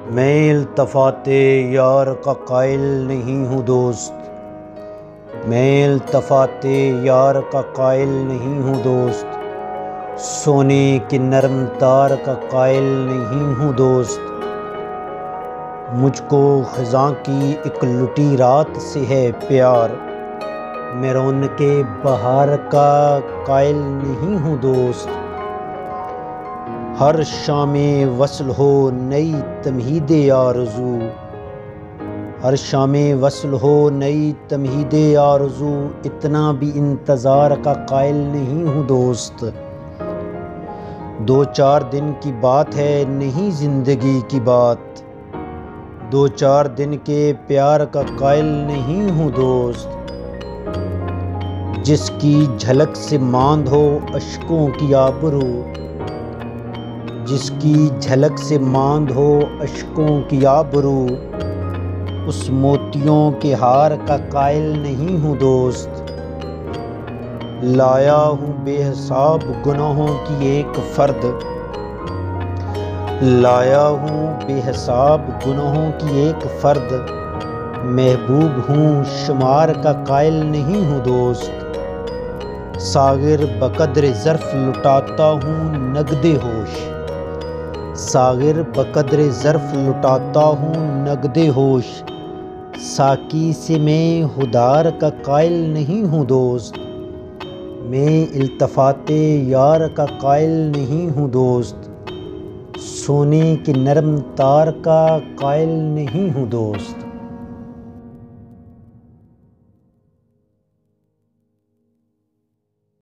میں التفات یار کا قائل نہیں ہوں دوست، میں التفات یار کا قائل نہیں ہوں دوست، سونے کے نرم تار کا قائل نہیں ہوں دوست۔ مجھ کو خزاں کی ایک لٹی رات سے ہے پیار، میں رونق بہار کا قائل نہیں ہوں دوست۔ ہر شام وصل ہو نئی تمہید آرزو، ہر شام وصل ہو نئی تمہید آرزو، اتنا بھی انتظار کا قائل نہیں ہوں دوست۔ دو چار دن کی بات ہے نہیں زندگی کی بات، دو چار دن کے پیار کا قائل نہیں ہوں دوست۔ جس کی جھلک سے ماند ہو اشکوں کی آبرو، جس کی جھلک سے ماند ہو اشکوں کی آبرو، اس موتیوں کے ہار کا قائل نہیں ہوں دوست۔ لایا ہوں بے حساب گناہوں کی ایک فرد، لایا ہوں بے حساب گناہوں کی ایک فرد، محبوب ہوں شمار کا قائل نہیں ہوں دوست۔ ساغر بقدر ظرف لٹاتا ہوں نقد ہوش، ساغر بقدر ظرف لٹاتا ہوں نقد ہوش، ساقی سے میں ہدار کا قائل نہیں ہوں دوست۔ میں التفات یار کا قائل نہیں ہوں دوست، سونے کے نرم تار کا قائل نہیں ہوں دوست۔